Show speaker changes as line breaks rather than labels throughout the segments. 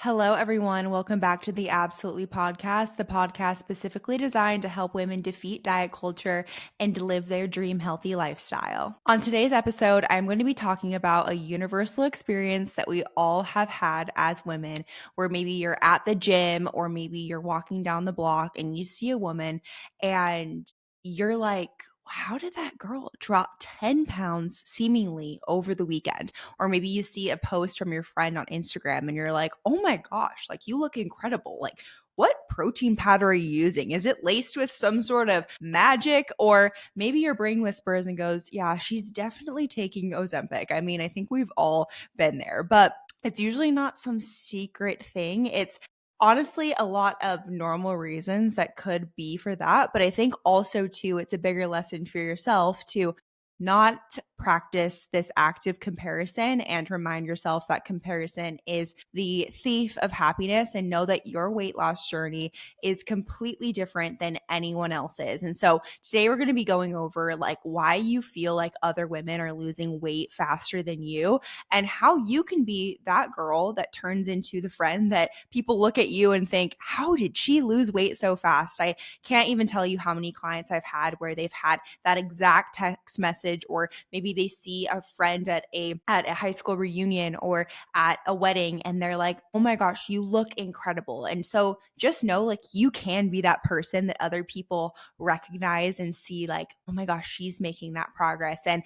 Hello, everyone. Welcome back to the Absolutely Podcast, the podcast specifically designed to help women defeat diet culture and to live their dream healthy lifestyle. On today's episode, I'm going to be talking about a universal experience that we all have had as women, where maybe you're at the gym or maybe you're walking down the block and you see a woman and you're like, how did that girl drop 10 pounds seemingly over the weekend? Or maybe you see a post from your friend on Instagram and you're like, oh my gosh, like you look incredible. Like, what protein powder are you using? Is it laced with some sort of magic? Or maybe your brain whispers and goes, yeah, she's definitely taking Ozempic. I mean, I think we've all been there, but it's usually not some secret thing. It's honestly a lot of normal reasons that could be for that. But I think also, too, it's a bigger lesson for yourself to not practice this active comparison and remind yourself that comparison is the thief of happiness, and know that your weight loss journey is completely different than anyone else's. And so today we're going to be going over like why you feel like other women are losing weight faster than you, and how you can be that girl that turns into the friend that people look at you and think, how did she lose weight so fast? I can't even tell you how many clients I've had where they've had that exact text message, or maybe they see a friend at a high school reunion or at a wedding and they're like, "Oh my gosh, you look incredible." And so just know like you can be that person that other people recognize and see like, "Oh my gosh, she's making that progress." And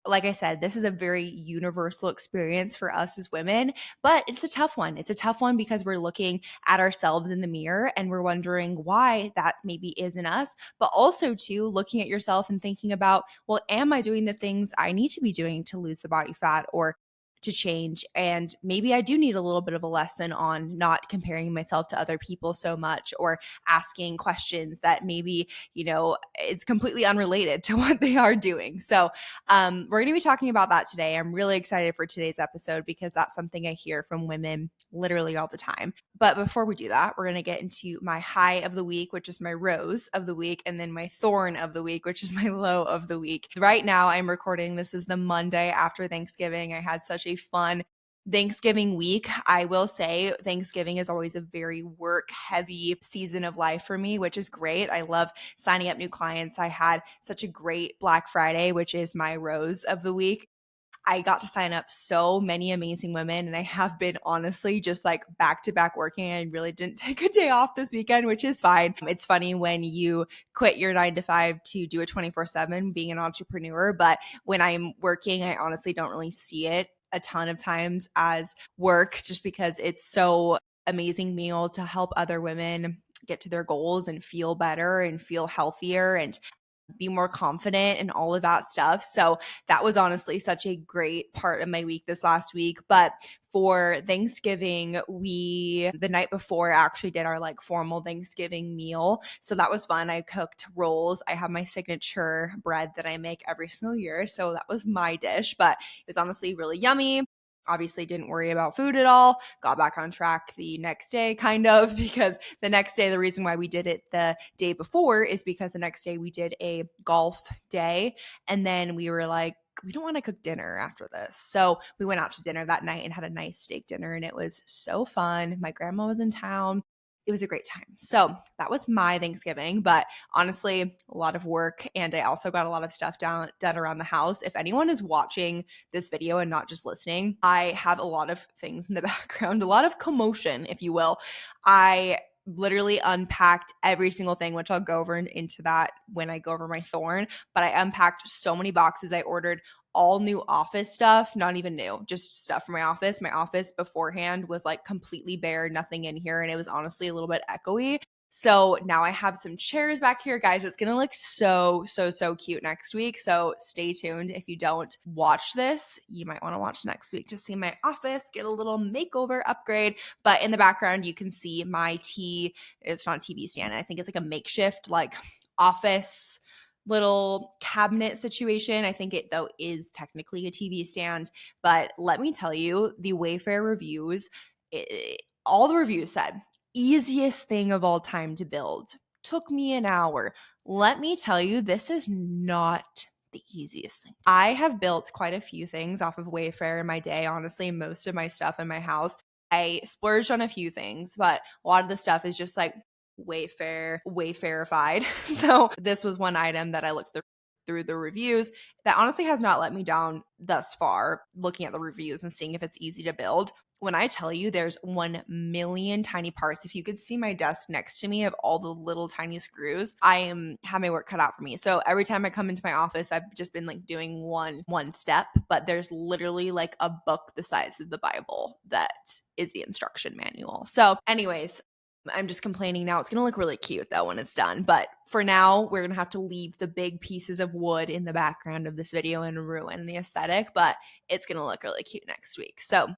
like I said, this is a very universal experience for us as women, but it's a tough one. It's a tough one because we're looking at ourselves in the mirror and we're wondering why that maybe isn't us, but also too looking at yourself and thinking about, well, am I doing the things I need to be doing to lose the body fat or to change? And maybe I do need a little bit of a lesson on not comparing myself to other people so much, or asking questions that maybe, it's completely unrelated to what they are doing. So we're going to be talking about that today. I'm really excited for today's episode because that's something I hear from women literally all the time. But before we do that, we're going to get into my high of the week, which is my rose of the week, and then my thorn of the week, which is my low of the week. Right now, I'm recording. This is the Monday after Thanksgiving. I had such a fun Thanksgiving week. I will say Thanksgiving is always a very work heavy season of life for me, which is great. I love signing up new clients. I had such a great Black Friday, which is my rose of the week. I got to sign up so many amazing women, and I have been honestly just like back to back working. I really didn't take a day off this weekend, which is fine. It's funny when you quit your 9 to 5 to do a 24/7 being an entrepreneur, but when I'm working, I honestly don't really see it a ton of times as work, just because it's so amazing meal to help other women get to their goals and feel better and feel healthier and be more confident and all of that stuff. So that was honestly such a great part of my week this last week. But for Thanksgiving, the night before actually did our like formal Thanksgiving meal. So that was fun. I cooked rolls. I have my signature bread that I make every single year. So that was my dish, but it was honestly really yummy. Obviously didn't worry about food at all. Got back on track the next day, kind of, because the next day, the reason why we did it the day before is because the next day we did a golf day. And then we were like, we don't want to cook dinner after this. So we went out to dinner that night and had a nice steak dinner, and it was so fun. My grandma was in town. It was a great time. So that was my Thanksgiving, but honestly, a lot of work. And I also got a lot of stuff done around the house. If anyone is watching this video and not just listening, I have a lot of things in the background, a lot of commotion, if you will. I literally unpacked every single thing, which I'll go over into that when I go over my thorn. But I unpacked so many boxes. I ordered all new office stuff, not even new, just stuff for my office. My office beforehand was like completely bare, nothing in here. And it was honestly a little bit echoey. So now I have some chairs back here, guys. It's going to look so, so, so cute next week. So stay tuned. If you don't watch this, you might want to watch next week to see my office get a little makeover upgrade. But in the background, you can see my it's not a TV stand. I think it's like a makeshift like office little cabinet situation. I think it though is technically a TV stand, but let me tell you, the Wayfair reviews, all the reviews said easiest thing of all time to build. Took me an hour. Let me tell you, this is not the easiest thing. I have built quite a few things off of Wayfair in my day. Honestly, most of my stuff in my house I splurged on a few things, but a lot of the stuff is just like Wayfairified. So this was one item that I looked through the reviews that honestly has not let me down thus far, looking at the reviews and seeing if it's easy to build. When I tell you there's 1 million tiny parts, if you could see my desk next to me of all the little tiny screws, have my work cut out for me. So every time I come into my office, I've just been like doing one step, but there's literally like a book the size of the Bible that is the instruction manual. So anyways, I'm just complaining now. It's going to look really cute though when it's done. But for now, we're going to have to leave the big pieces of wood in the background of this video and ruin the aesthetic, but it's going to look really cute next week. So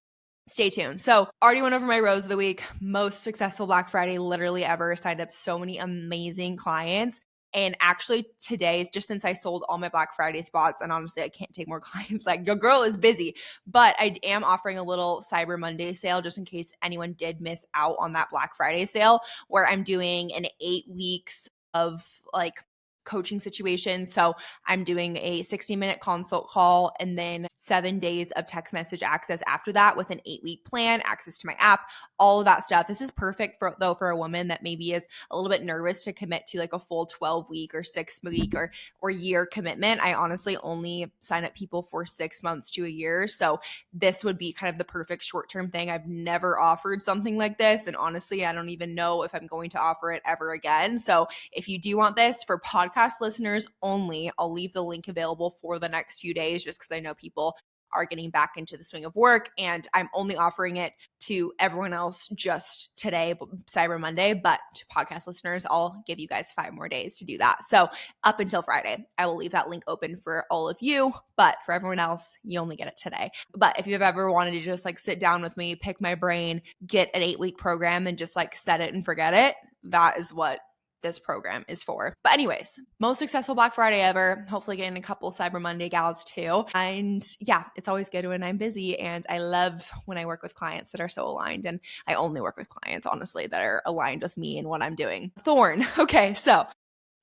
stay tuned. So already went over my rose of the week. Most successful Black Friday literally ever. Signed up so many amazing clients. And actually today, just since I sold all my Black Friday spots, and honestly, I can't take more clients. Like, your girl is busy. But I am offering a little Cyber Monday sale just in case anyone did miss out on that Black Friday sale, where I'm doing an 8 weeks of like coaching situation. So I'm doing a 60-minute consult call and then 7 days of text message access after that with an 8-week plan, access to my app, all of that stuff. This is perfect for a woman that maybe is a little bit nervous to commit to like a full 12-week or 6-week or year commitment. I honestly only sign up people for 6 months to a year. So this would be kind of the perfect short-term thing. I've never offered something like this. And honestly, I don't even know if I'm going to offer it ever again. So if you do want this for podcast listeners only, I'll leave the link available for the next few days just because I know people are getting back into the swing of work, and I'm only offering it to everyone else just today, Cyber Monday, but to podcast listeners, I'll give you guys 5 more days to do that. So up until Friday, I will leave that link open for all of you, but for everyone else, you only get it today. But if you've ever wanted to just like sit down with me, pick my brain, get an 8-week program and just like set it and forget it, that is what this program is for. But anyways, most successful Black Friday ever. Hopefully getting a couple Cyber Monday gals too. And yeah, it's always good when I'm busy, and I love when I work with clients that are so aligned. And I only work with clients, honestly, that are aligned with me and what I'm doing. Thorn. Okay, so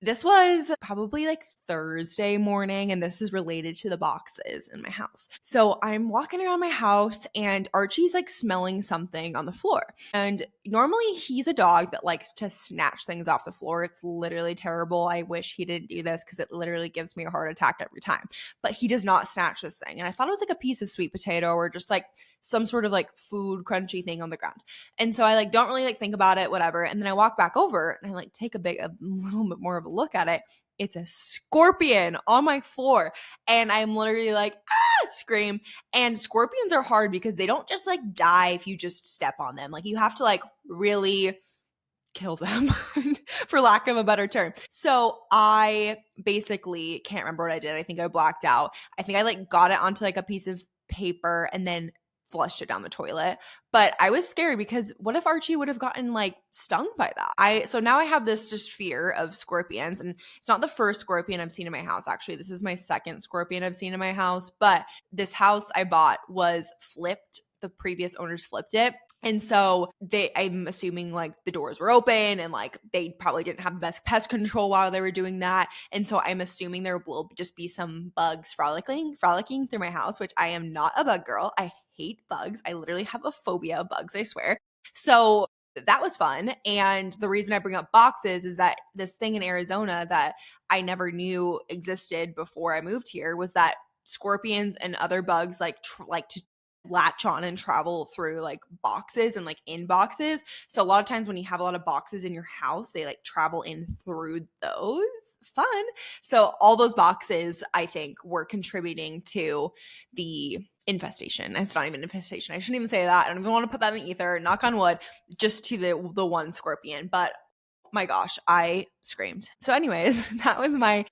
this was probably like Thursday morning, and this is related to the boxes in my house. So I'm walking around my house and Archie's like smelling something on the floor. And normally he's a dog that likes to snatch things off the floor. It's literally terrible. I wish he didn't do this because it literally gives me a heart attack every time. But he does not snatch this thing. And I thought it was like a piece of sweet potato or just like some sort of like food crunchy thing on the ground. And so I like don't really like think about it, whatever. And then I walk back over and I like take a little bit more of a look at it. It's a scorpion on my floor. And I'm literally like, scream. And scorpions are hard because they don't just like die if you just step on them. Like you have to like really kill them for lack of a better term. So I basically can't remember what I did. I think I blacked out. I think I like got it onto like a piece of paper and then flushed it down the toilet. But I was scared because what if Archie would have gotten like stung by that? So now I have this just fear of scorpions, and it's not the first scorpion I've seen in my house. Actually, this is my second scorpion I've seen in my house, but this house I bought was flipped. The previous owners flipped it. And so I'm assuming like the doors were open and like they probably didn't have the best pest control while they were doing that. And so I'm assuming there will just be some bugs frolicking through my house, which I am not a bug girl. I hate bugs. I literally have a phobia of bugs, I swear. So that was fun. And the reason I bring up boxes is that this thing in Arizona that I never knew existed before I moved here was that scorpions and other bugs like to latch on and travel through like boxes and like in boxes. So a lot of times when you have a lot of boxes in your house, they like travel in through those. Fun. So all those boxes, I think, were contributing to the infestation. It's not even infestation. I shouldn't even say that. I don't even want to put that in the ether. Knock on wood, just to the one scorpion. But my gosh, I screamed. So anyways, that was my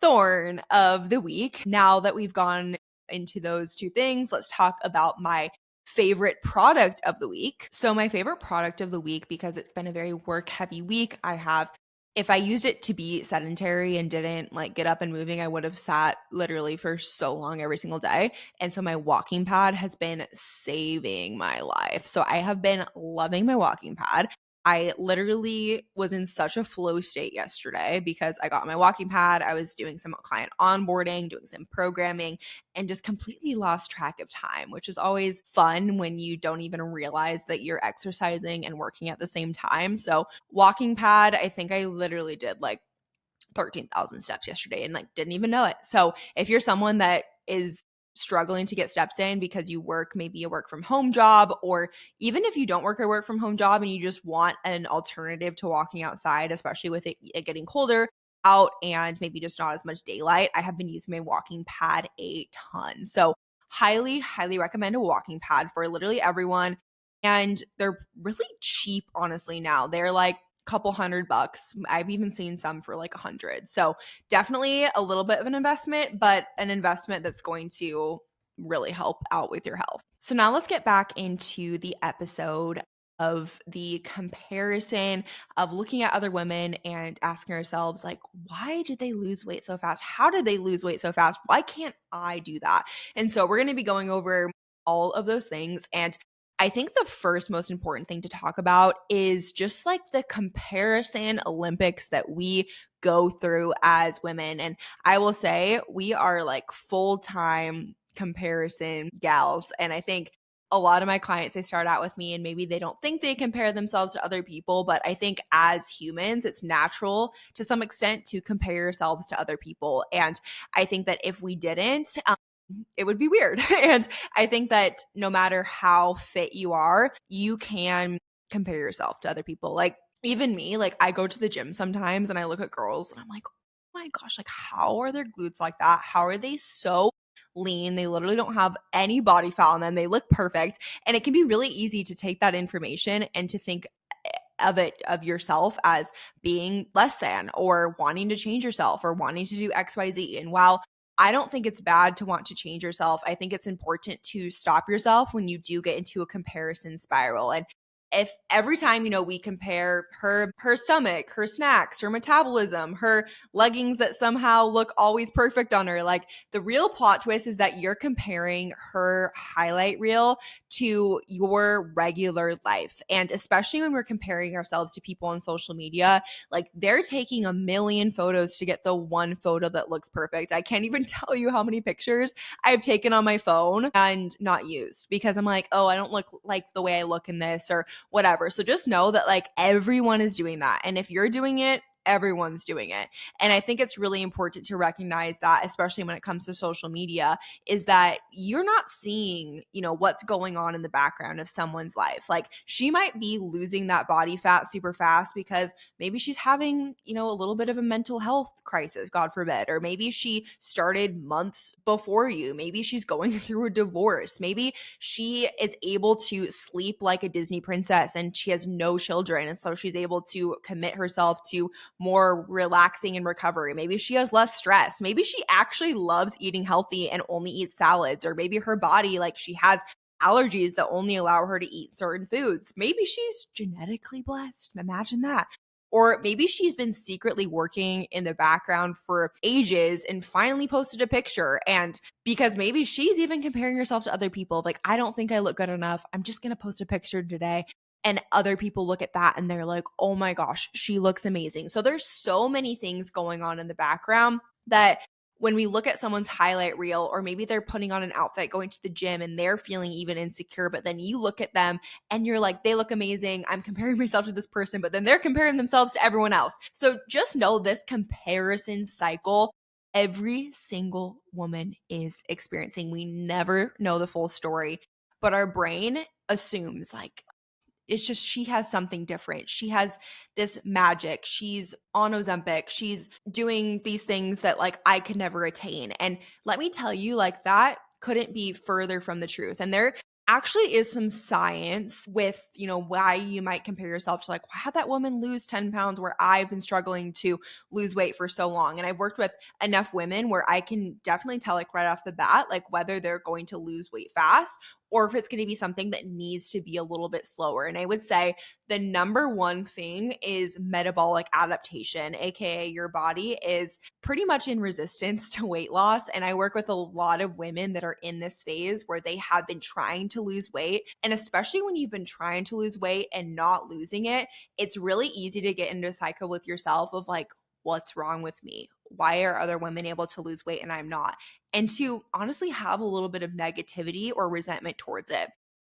thorn of the week. Now that we've gone into those two things, let's talk about my favorite product of the week. So my favorite product of the week, because it's been a very work heavy week, if I used it to be sedentary and didn't like get up and moving, I would have sat literally for so long every single day. And so my walking pad has been saving my life. So I have been loving my walking pad. I literally was in such a flow state yesterday because I got my walking pad. I was doing some client onboarding, doing some programming, and just completely lost track of time, which is always fun when you don't even realize that you're exercising and working at the same time. So, walking pad, I think I literally did like 13,000 steps yesterday and like didn't even know it. So if you're someone that is struggling to get steps in because you work maybe a work from home job, or even if you don't work a work from home job and you just want an alternative to walking outside, especially with it getting colder out and maybe just not as much daylight, I have been using my walking pad a ton. So highly recommend a walking pad for literally everyone. And they're really cheap, honestly, now. They're like couple $100. I've even seen some for like 100. So definitely a little bit of an investment, but an investment that's going to really help out with your health. So now let's get back into the episode of the comparison of looking at other women and asking ourselves, like, why did they lose weight so fast? How did they lose weight so fast? Why can't I do that? And so we're going to be going over all of those things. And I think the first most important thing to talk about is just like the comparison Olympics that we go through as women. And I will say we are like full-time comparison gals. And I think a lot of my clients, they start out with me and maybe they don't think they compare themselves to other people. But I think as humans, it's natural to some extent to compare yourselves to other people. And I think that if we didn't, it would be weird. And I think that no matter how fit you are, you can compare yourself to other people. Like even me, like I go to the gym sometimes and I look at girls and I'm like, oh my gosh, like how are their glutes like that? How are they so lean? They literally don't have any body fat on them. They look perfect. And it can be really easy to take that information and to think of yourself as being less than or wanting to change yourself or wanting to do XYZ. And while I don't think it's bad to want to change yourself, I think it's important to stop yourself when you do get into a comparison spiral. And if every time, we compare her stomach, her snacks, her metabolism, her leggings that somehow look always perfect on her, like the real plot twist is that you're comparing her highlight reel to your regular life. And especially when we're comparing ourselves to people on social media, like they're taking a million photos to get the one photo that looks perfect. I can't even tell you how many pictures I've taken on my phone and not used because I'm like, oh, I don't look like the way I look in this or whatever. So just know that like everyone is doing that. And if you're doing it, everyone's doing it. And I think it's really important to recognize that, especially when it comes to social media, is that you're not seeing, what's going on in the background of someone's life. Like she might be losing that body fat super fast because maybe she's having, a little bit of a mental health crisis, God forbid, or maybe she started months before you. Maybe she's going through a divorce. Maybe she is able to sleep like a Disney princess and she has no children. And so she's able to commit herself to more relaxing and recovery. Maybe she has less stress. Maybe she actually loves eating healthy and only eats salads. Or maybe her body, like she has allergies that only allow her to eat certain foods. Maybe she's genetically blessed. Imagine that. Or maybe she's been secretly working in the background for ages and finally posted a picture. And because maybe she's even comparing herself to other people, like, I don't think I look good enough. I'm just going to post a picture today. And other people look at that and they're like, oh my gosh, she looks amazing. So there's so many things going on in the background that when we look at someone's highlight reel, or maybe they're putting on an outfit, going to the gym and they're feeling even insecure, but then you look at them and you're like, they look amazing. I'm comparing myself to this person, but then they're comparing themselves to everyone else. So just know this comparison cycle, every single woman is experiencing. We never know the full story, but our brain assumes like, it's just she has something different. She has this magic. She's on Ozempic. She's doing these things that like I could never attain. And let me tell you, like that couldn't be further from the truth. And there actually is some science with, why you might compare yourself to like, why had that woman lose 10 pounds where I've been struggling to lose weight for so long? And I've worked with enough women where I can definitely tell like right off the bat, like whether they're going to lose weight fast or if it's going to be something that needs to be a little bit slower. And I would say the number one thing is metabolic adaptation, aka your body is pretty much in resistance to weight loss. And I work with a lot of women that are in this phase where they have been trying to lose weight. And especially when you've been trying to lose weight and not losing it, it's really easy to get into a cycle with yourself of like, what's wrong with me? Why are other women able to lose weight and I'm not? And to honestly have a little bit of negativity or resentment towards it.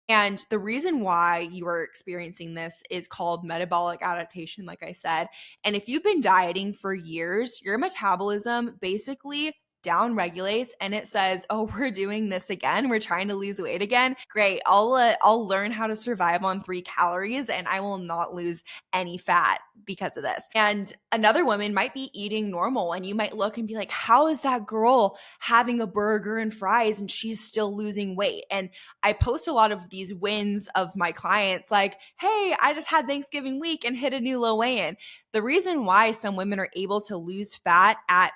And the reason why you are experiencing this is called metabolic adaptation, like I said. And if you've been dieting for years, your metabolism basically down regulates and it says, "Oh, we're doing this again. We're trying to lose weight again. Great. I'll learn how to survive on 3 calories and I will not lose any fat because of this." And another woman might be eating normal and you might look and be like, "How is that girl having a burger and fries and she's still losing weight?" And I post a lot of these wins of my clients like, "Hey, I just had Thanksgiving week and hit a new low weigh-in." The reason why some women are able to lose fat at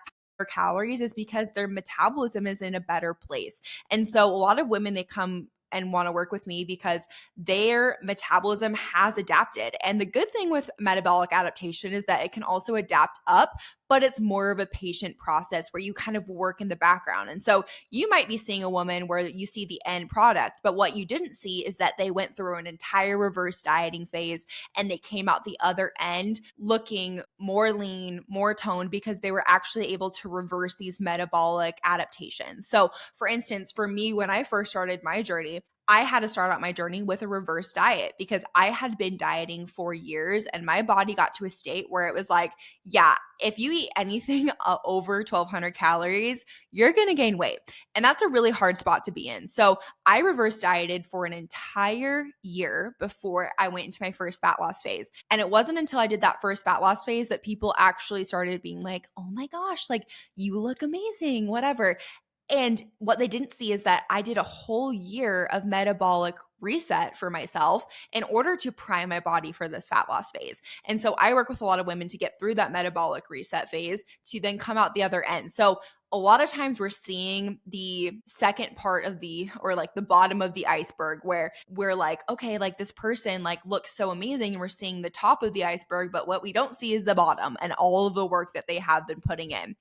calories is because their metabolism is in a better place. And so a lot of women, they come and want to work with me because their metabolism has adapted. And the good thing with metabolic adaptation is that it can also adapt up, but it's more of a patient process where you kind of work in the background. And so you might be seeing a woman where you see the end product, but what you didn't see is that they went through an entire reverse dieting phase and they came out the other end looking more lean, more toned because they were actually able to reverse these metabolic adaptations. So, for instance, for me, when I first started my journey, I had to start out my journey with a reverse diet because I had been dieting for years and my body got to a state where it was like, yeah, if you eat anything over 1,200 calories, you're going to gain weight. And that's a really hard spot to be in. So I reverse dieted for an entire year before I went into my first fat loss phase. And it wasn't until I did that first fat loss phase that people actually started being like, "Oh my gosh, like you look amazing, whatever." And what they didn't see is that I did a whole year of metabolic reset for myself in order to prime my body for this fat loss phase. And so I work with a lot of women to get through that metabolic reset phase to then come out the other end. So a lot of times we're seeing the second part of or like the bottom of the iceberg where we're like, okay, like this person like looks so amazing and we're seeing the top of the iceberg, but what we don't see is the bottom and all of the work that they have been putting in.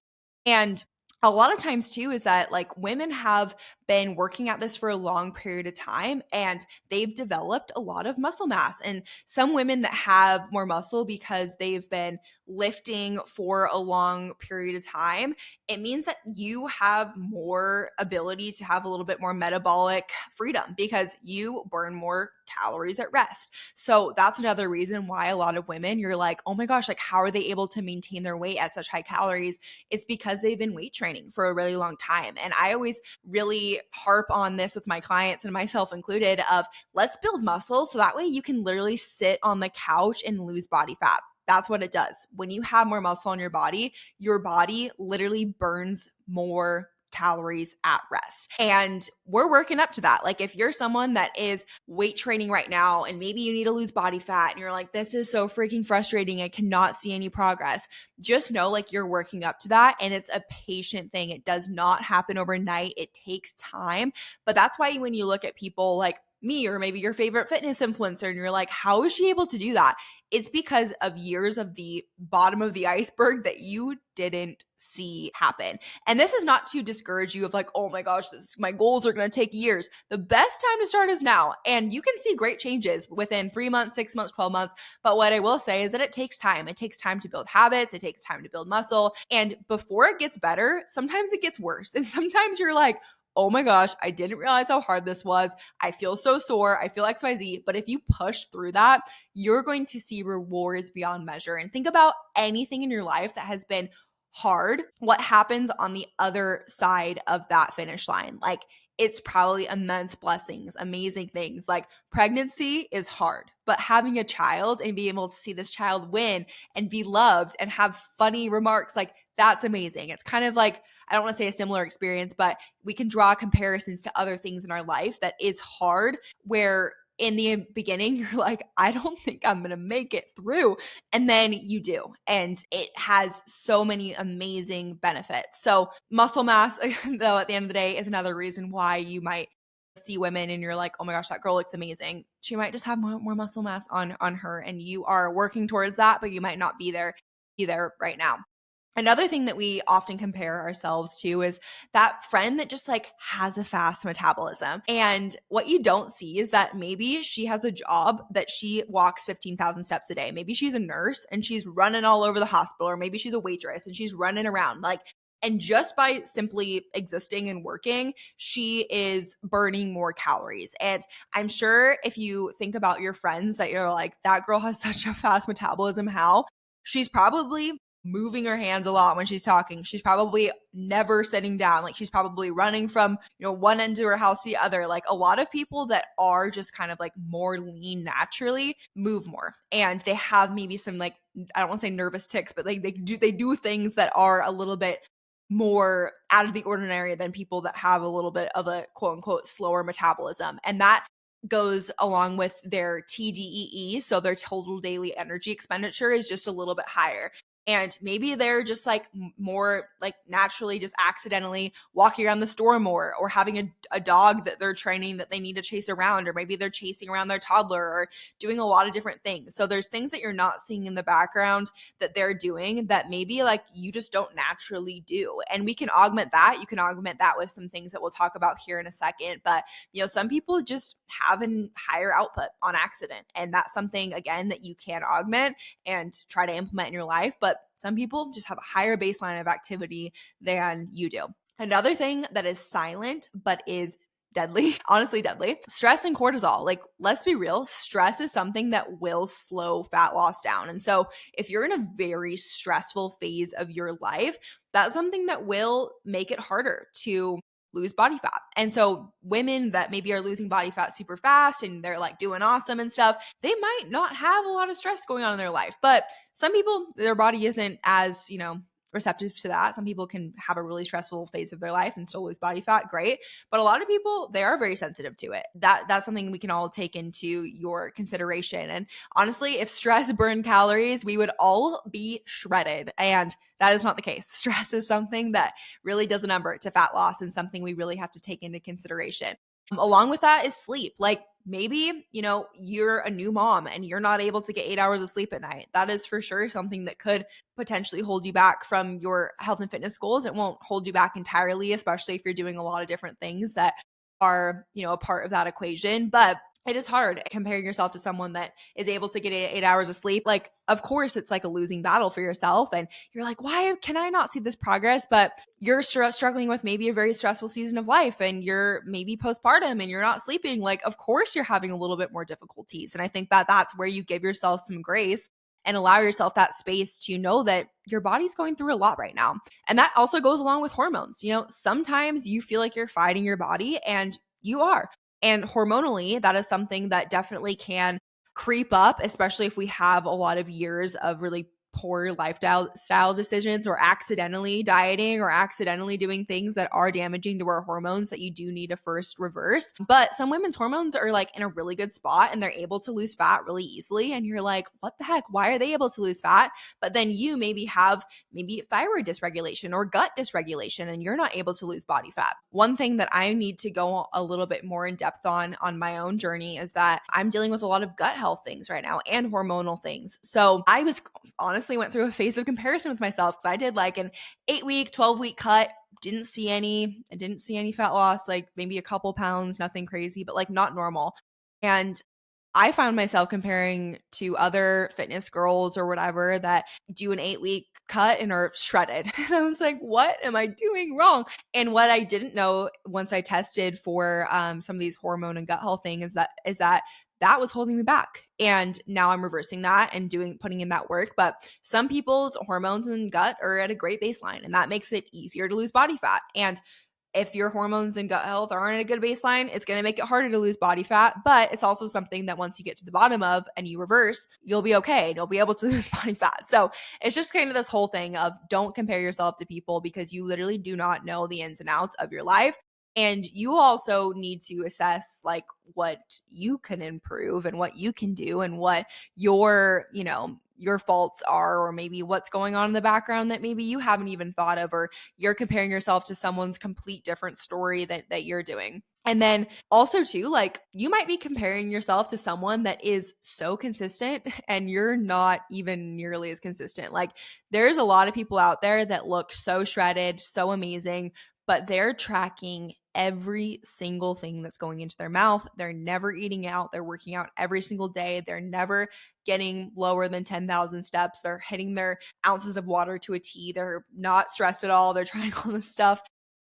And a lot of times too is that like women have been working at this for a long period of time and they've developed a lot of muscle mass. And some women that have more muscle because they've been lifting for a long period of time, it means that you have more ability to have a little bit more metabolic freedom because you burn more calories at rest. So that's another reason why a lot of women, you're like, "Oh my gosh, like how are they able to maintain their weight at such high calories?" It's because they've been weight training for a really long time. And I always really harp on this with my clients and myself included of let's build muscle so that way you can literally sit on the couch and lose body fat. That's what it does. When you have more muscle on your body literally burns more calories at rest. And we're working up to that. Like if you're someone that is weight training right now and maybe you need to lose body fat and you're like, "This is so freaking frustrating. I cannot see any progress." Just know like you're working up to that and it's a patient thing. It does not happen overnight. It takes time. But that's why when you look at people like me or maybe your favorite fitness influencer and you're like, "How is she able to do that?" It's because of years of the bottom of the iceberg that you didn't see happen. And this is not to discourage you of like, "Oh my gosh, my goals are going to take years." The best time to start is now. And you can see great changes within 3 months, 6 months, 12 months. But what I will say is that it takes time. It takes time to build habits. It takes time to build muscle. And before it gets better, sometimes it gets worse. And sometimes you're like, "Oh my gosh, I didn't realize how hard this was. I feel so sore. I feel XYZ." But if you push through that, you're going to see rewards beyond measure. And think about anything in your life that has been hard. What happens on the other side of that finish line? Like it's probably immense blessings, amazing things. Like pregnancy is hard, but having a child and being able to see this child win and be loved and have funny remarks, like that's amazing. It's kind of like, I don't want to say a similar experience, but we can draw comparisons to other things in our life that is hard, where in the beginning, you're like, "I don't think I'm going to make it through." And then you do. And it has so many amazing benefits. So muscle mass, though, at the end of the day is another reason why you might see women and you're like, oh my gosh, that girl looks amazing. She might just have more muscle mass on her, and you are working towards that, but you might not be there right now. Another thing that we often compare ourselves to is that friend that just like has a fast metabolism. And what you don't see is that maybe she has a job that she walks 15,000 steps a day. Maybe she's a nurse and she's running all over the hospital, or maybe she's a waitress and she's running around. And just by simply existing and working, she is burning more calories. And I'm sure if you think about your friends that you're like, that girl has such a fast metabolism, how? She's probably moving her hands a lot when she's talking. She's probably never sitting down. Like she's probably running from, one end of her house to the other. Like a lot of people that are just kind of like more lean naturally move more. And they have maybe some like, I don't want to say nervous tics, but like they do things that are a little bit more out of the ordinary than people that have a little bit of a quote unquote slower metabolism. And that goes along with their TDEE. So their total daily energy expenditure is just a little bit higher. And maybe they're just like more like naturally just accidentally walking around the store more, or having a dog that they're training that they need to chase around, or maybe they're chasing around their toddler, or doing a lot of different things. So there's things that you're not seeing in the background that they're doing that maybe like you just don't naturally do. And we can augment that. You can augment that with some things that we'll talk about here in a second. But, some people just have a higher output on accident. And that's something, again, that you can augment and try to implement in your life. But some people just have a higher baseline of activity than you do. Another thing that is silent but is deadly, honestly deadly, stress and cortisol. Like, let's be real, stress is something that will slow fat loss down. And so if you're in a very stressful phase of your life, that's something that will make it harder to lose body fat. And so women that maybe are losing body fat super fast and they're like doing awesome and stuff, they might not have a lot of stress going on in their life. But some people, their body isn't as, receptive to that. Some people can have a really stressful phase of their life and still lose body fat. Great. But a lot of people, they are very sensitive to it. That's something we can all take into your consideration. And honestly, if stress burned calories, we would all be shredded. And that is not the case. Stress is something that really does a number to fat loss, and something we really have to take into consideration. Along with that is sleep. Like maybe, you're a new mom and you're not able to get 8 hours of sleep at night. That is for sure something that could potentially hold you back from your health and fitness goals. It won't hold you back entirely, especially if you're doing a lot of different things that are, a part of that equation. But it is hard comparing yourself to someone that is able to get 8 hours of sleep. Like, of course, it's like a losing battle for yourself. And you're like, why can I not see this progress? But you're struggling with maybe a very stressful season of life, and you're maybe postpartum and you're not sleeping. Like, of course, you're having a little bit more difficulties. And I think that that's where you give yourself some grace and allow yourself that space to know that your body's going through a lot right now. And that also goes along with hormones. Sometimes you feel like you're fighting your body, and you are. And hormonally, that is something that definitely can creep up, especially if we have a lot of years of really poor lifestyle decisions, or accidentally dieting, or accidentally doing things that are damaging to our hormones that you do need to first reverse. But some women's hormones are like in a really good spot and they're able to lose fat really easily. And you're like, what the heck? Why are they able to lose fat? But then you maybe have thyroid dysregulation or gut dysregulation, and you're not able to lose body fat. One thing that I need to go a little bit more in depth on my own journey is that I'm dealing with a lot of gut health things right now and hormonal things. So I was honestly went through a phase of comparison with myself, because I did like an 8-week, 12-week cut. I didn't see any fat loss, like maybe a couple pounds, nothing crazy, but like not normal. And I found myself comparing to other fitness girls or whatever that do an 8-week cut and are shredded. And I was like, what am I doing wrong? And what I didn't know once I tested for some of these hormone and gut health things is that was holding me back. And now I'm reversing that and putting in that work. But some people's hormones and gut are at a great baseline, and that makes it easier to lose body fat. And if your hormones and gut health aren't at a good baseline, it's going to make it harder to lose body fat. But it's also something that once you get to the bottom of and you reverse, you'll be okay. You'll be able to lose body fat. So it's just kind of this whole thing of don't compare yourself to people, because you literally do not know the ins and outs of your life. And you also need to assess like what you can improve and what you can do, and what your faults are, or maybe what's going on in the background that maybe you haven't even thought of, or you're comparing yourself to someone's complete different story that you're doing. And then also too, like you might be comparing yourself to someone that is so consistent and you're not even nearly as consistent. Like there's a lot of people out there that look so shredded, so amazing, but they're tracking every single thing that's going into their mouth. They're never eating out. They're working out every single day. They're never getting lower than 10,000 steps. They're hitting their ounces of water to a T. They're not stressed at all. They're trying all this stuff.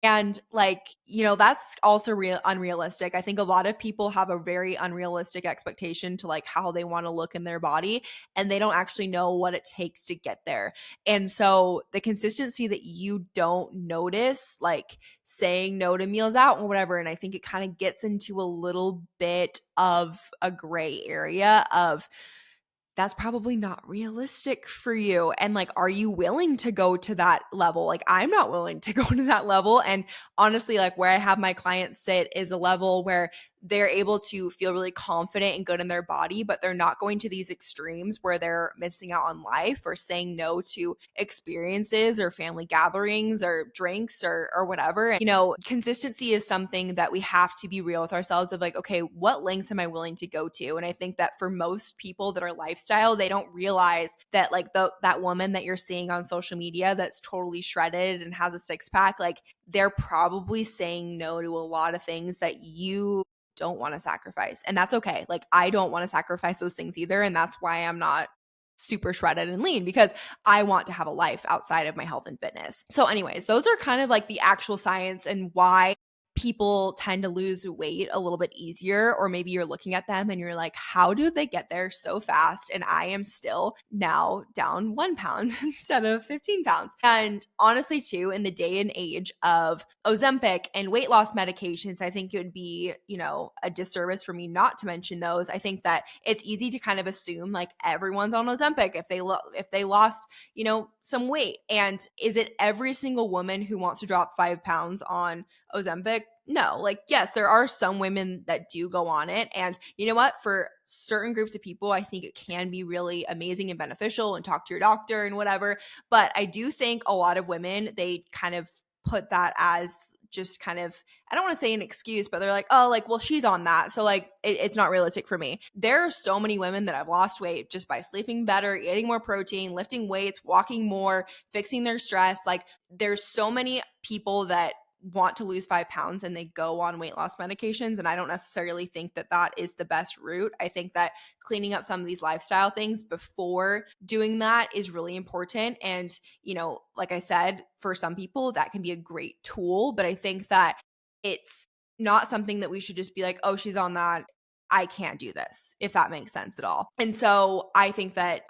And like, that's also unrealistic. I think a lot of people have a very unrealistic expectation to like how they want to look in their body, and they don't actually know what it takes to get there. And so the consistency that you don't notice, like saying no to meals out or whatever, and I think it kind of gets into a little bit of a gray area of that's probably not realistic for you. And like, are you willing to go to that level? Like, I'm not willing to go to that level. And honestly, like, where I have my clients sit is a level where they're able to feel really confident and good in their body, but they're not going to these extremes where they're missing out on life or saying no to experiences or family gatherings or drinks or whatever. Consistency is something that we have to be real with ourselves of like, okay, what lengths am I willing to go to? And I think that for most people that are lifestyle, they don't realize that like that woman that you're seeing on social media that's totally shredded and has a six pack, like they're probably saying no to a lot of things that you don't want to sacrifice. And that's okay. Like I don't want to sacrifice those things either. And that's why I'm not super shredded and lean, because I want to have a life outside of my health and fitness. So anyways, those are kind of like the actual science and why people tend to lose weight a little bit easier, or maybe you're looking at them and you're like, how do they get there so fast? And I am still now down 1 pound instead of 15 pounds. And honestly, too, in the day and age of Ozempic and weight loss medications, I think it would be, a disservice for me not to mention those. I think that it's easy to kind of assume like everyone's on Ozempic if they lost, some weight. And is it every single woman who wants to drop 5 pounds on Ozempic? No. Like, yes, there are some women that do go on it. And you know what? For certain groups of people, I think it can be really amazing and beneficial, and talk to your doctor and whatever. But I do think a lot of women, they kind of put that as just kind of, I don't want to say an excuse, but they're like, oh, like, well, she's on that, so like it's not realistic for me. There are so many women that have lost weight just by sleeping better, eating more protein, lifting weights, walking more, fixing their stress. Like there's so many people that want to lose 5 pounds and they go on weight loss medications. And I don't necessarily think that that is the best route. I think that cleaning up some of these lifestyle things before doing that is really important. And, like I said, for some people that can be a great tool, but I think that it's not something that we should just be like, oh, she's on that, I can't do this, if that makes sense at all. And so I think that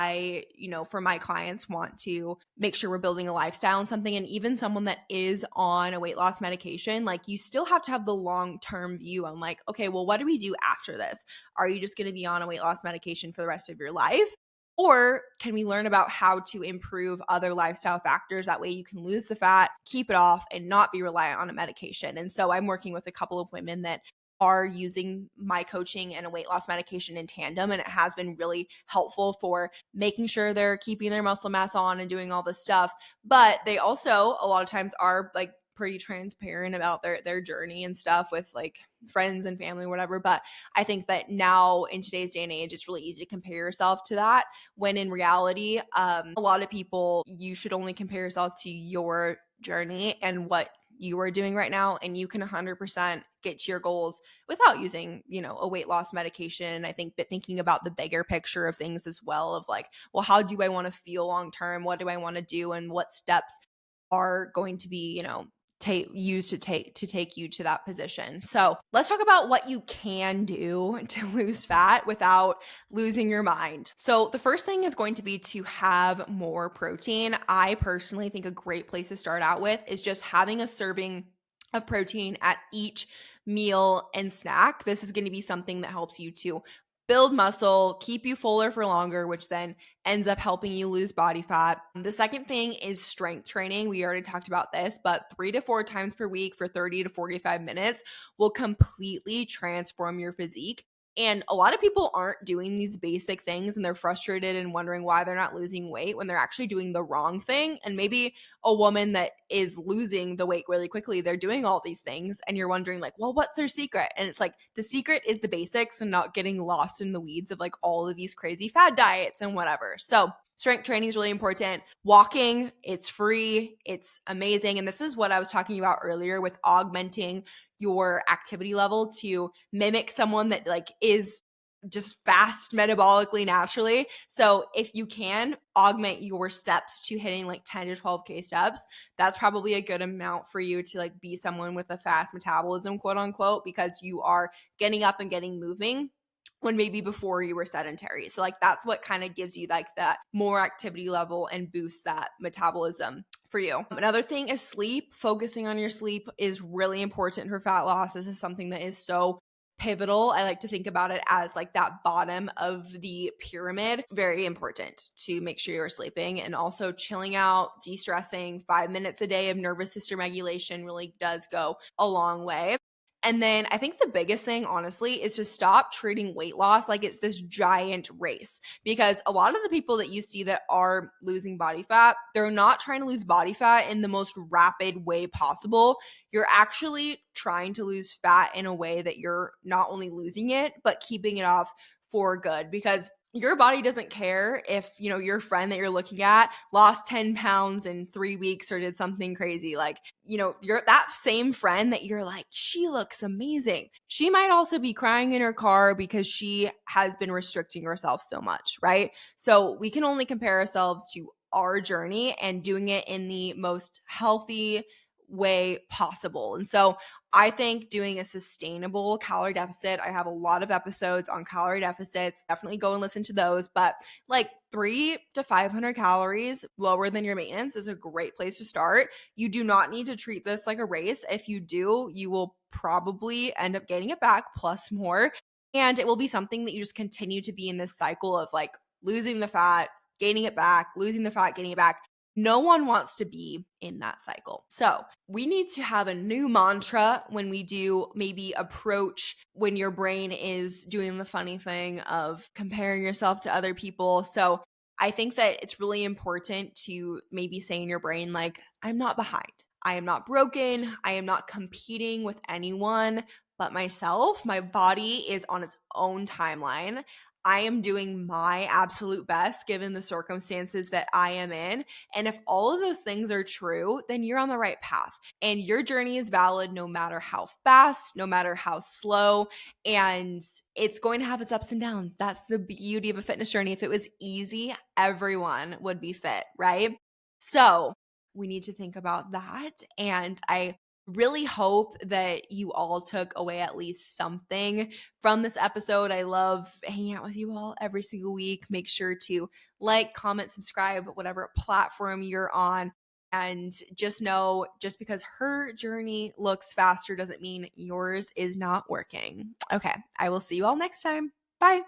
for my clients, want to make sure we're building a lifestyle and something. And even someone that is on a weight loss medication, like you still have to have the long-term view on like, okay, well, what do we do after this? Are you just going to be on a weight loss medication for the rest of your life? Or can we learn about how to improve other lifestyle factors? That way you can lose the fat, keep it off, and not be reliant on a medication. And so I'm working with a couple of women that are using my coaching and a weight loss medication in tandem. And it has been really helpful for making sure they're keeping their muscle mass on and doing all this stuff. But they also, a lot of times, are like pretty transparent about their journey and stuff with like friends and family, whatever. But I think that now in today's day and age, it's really easy to compare yourself to that, when in reality, a lot of people, you should only compare yourself to your journey and what you are doing right now, and you can 100% get to your goals without using, a weight loss medication. And I think that thinking about the bigger picture of things as well, of like, well, how do I want to feel long term? What do I want to do? And what steps are going to be, used to take you to that position. So let's talk about what you can do to lose fat without losing your mind. So the first thing is going to be to have more protein. I personally think a great place to start out with is just having a serving of protein at each meal and snack. This is going to be something that helps you to build muscle, keep you fuller for longer, which then ends up helping you lose body fat. The second thing is strength training. We already talked about this, but 3 to 4 times per week for 30 to 45 minutes will completely transform your physique. And a lot of people aren't doing these basic things and they're frustrated and wondering why they're not losing weight when they're actually doing the wrong thing. And maybe a woman that is losing the weight really quickly, they're doing all these things and you're wondering like, well, what's their secret? And it's like the secret is the basics and not getting lost in the weeds of like all of these crazy fad diets and whatever. So strength training is really important. Walking, it's free, it's amazing. And this is what I was talking about earlier with augmenting your activity level to mimic someone that like is just fast metabolically naturally. So if you can augment your steps to hitting like 10 to 12K steps, that's probably a good amount for you to like be someone with a fast metabolism, quote unquote, because you are getting up and getting moving when maybe before you were sedentary. So like that's what kind of gives you like that more activity level and boosts that metabolism for you. Another thing is sleep. Focusing on your sleep is really important for fat loss. This is something that is so pivotal. I like to think about it as like that bottom of the pyramid. Very important to make sure you're sleeping, and also chilling out, de-stressing. 5 minutes a day of nervous system regulation really does go a long way. And then I think the biggest thing, honestly, is to stop treating weight loss like it's this giant race. Because a lot of the people that you see that are losing body fat, they're not trying to lose body fat in the most rapid way possible. You're actually trying to lose fat in a way that you're not only losing it, but keeping it off for good. Because your body doesn't care if, you know, your friend that you're looking at lost 10 pounds in 3 weeks or did something crazy. Like, you know, you're that same friend that you're like, she looks amazing. She might also be crying in her car because she has been restricting herself so much, right? So we can only compare ourselves to our journey and doing it in the most healthy way possible. And so I think doing a sustainable calorie deficit, I have a lot of episodes on calorie deficits. Definitely go and listen to those. But like 3 to 500 calories lower than your maintenance is a great place to start. You do not need to treat this like a race. If you do, you will probably end up gaining it back plus more. And it will be something that you just continue to be in this cycle of like losing the fat, gaining it back, losing the fat, gaining it back. No one wants to be in that cycle. So we need to have a new mantra when we do maybe approach when your brain is doing the funny thing of comparing yourself to other people. So I think that it's really important to maybe say in your brain, like, I'm not behind. I am not broken. I am not competing with anyone but myself. My body is on its own timeline. I am doing my absolute best given the circumstances that I am in. And if all of those things are true, then you're on the right path. And your journey is valid no matter how fast, no matter how slow. And it's going to have its ups and downs. That's the beauty of a fitness journey. If it was easy, everyone would be fit, right? So we need to think about that. And I really hope that you all took away at least something from this episode. I love hanging out with you all every single week. Make sure to like, comment, subscribe, whatever platform you're on. And just know, just because her journey looks faster doesn't mean yours is not working. Okay, I will see you all next time. Bye.